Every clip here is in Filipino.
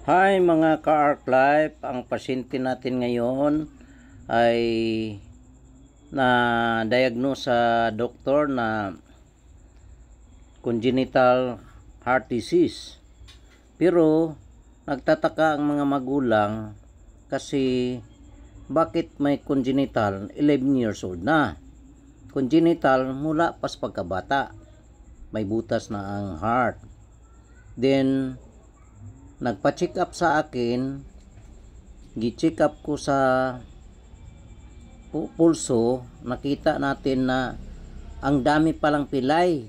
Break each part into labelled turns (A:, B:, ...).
A: Hi mga ka-Arc Life, ang pasyente natin ngayon ay na-diagnose sa doktor na congenital heart disease. Pero nagtataka ang mga magulang kasi bakit may congenital 11 years old na. Congenital mula pas pagkabata. May butas na ang heart. Then nagpa-check up sa akin, gi-check up ko sa pulso, nakita natin na ang dami palang pilay.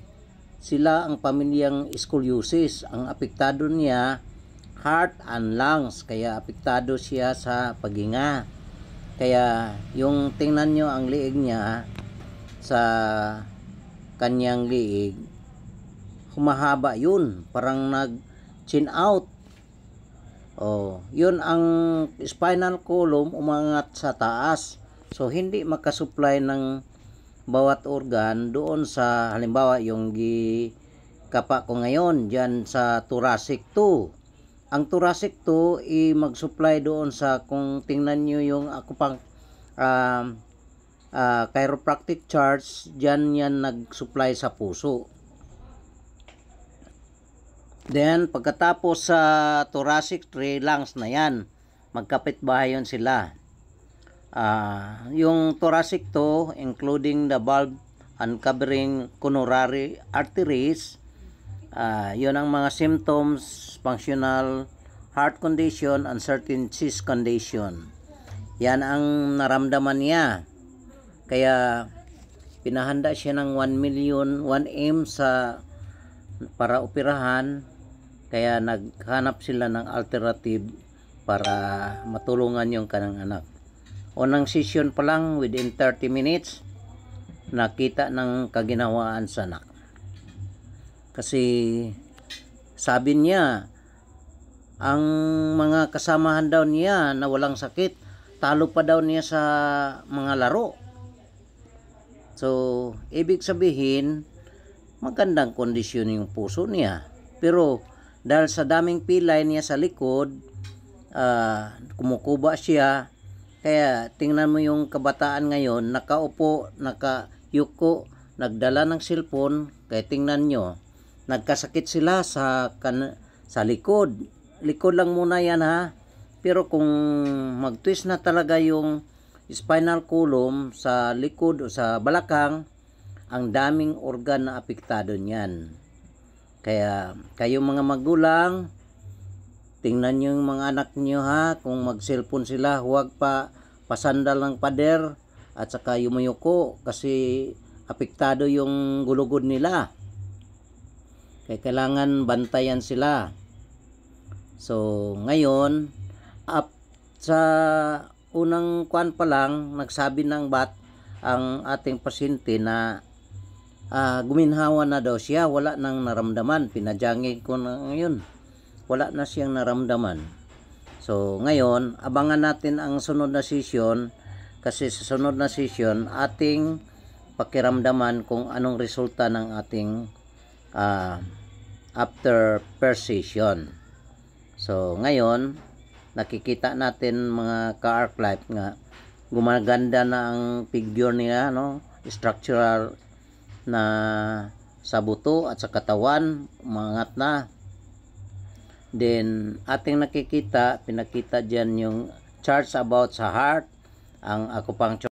A: Sila ang pamilyang scoliosis. Ang apektado niya, heart and lungs, kaya apektado siya sa paghinga. Kaya yung tingnan nyo ang liig niya sa kanyang liig, humahaba yun, parang nag-chin out. Yun ang spinal column umangat sa taas. So hindi makasupply ng bawat organ doon sa, halimbawa yung kapa ko ngayon diyan sa thoracic 2. Ang thoracic 2 mag-supply doon sa, kung tingnan niyo yung ako pang chiropractic charts, diyan yan nag-supply sa puso. Then, pagkatapos sa thoracic 3, lungs na yan. Magkapit-bahay yun sila. Yung thoracic 2, including the valve uncovering coronary arteries, yun ang mga symptoms, functional heart condition, uncertain chest condition. Yan ang naramdaman niya. Kaya, pinahanda siya ng 1 million, 1M para operahan. Kaya naghanap sila ng alternative para matulungan yung kanang anak. Unang session pa lang, within 30 minutes, nakita ng kaginawaan sa anak. Kasi sabi niya, ang mga kasamahan daw niya na walang sakit, talo pa daw niya sa mga laro. So, ibig sabihin, magandang kondisyon yung puso niya. Pero dahil sa daming pilay niya sa likod, kumukuba siya. Kaya tingnan mo yung kabataan ngayon, nakaupo, nakayuko, nagdala ng cellphone. Kaya tingnan nyo, nagkasakit sila sa likod. Likod lang muna yan ha. Pero kung mag-twist na talaga yung spinal column sa likod o sa balakang, ang daming organ na apektado niyan. Kaya kayo mga magulang, tingnan nyo yung mga anak nyo ha. Kung mag-cellphone sila, huwag pa pasandal ng pader at saka yumuyuko kasi apektado yung gulugod nila. Kaya kailangan bantayan sila. So ngayon, sa unang kwan pa lang, nagsabi ng ang ating pasyente na guminhawa na daw siya, wala nang naramdaman. Pinadyangin ko na ngayon, wala na siyang naramdaman. So ngayon, abangan natin ang sunod na session, kasi sa sunod na session ating pakiramdaman kung anong resulta ng ating after per session. So ngayon, nakikita natin mga ka-Arc Life nga gumaganda na ang figure niya, no? Structural na sa buto at sa katawan, umangat na. Then ating nakikita, pinakita dyan yung charts about sa heart, ang acupuncture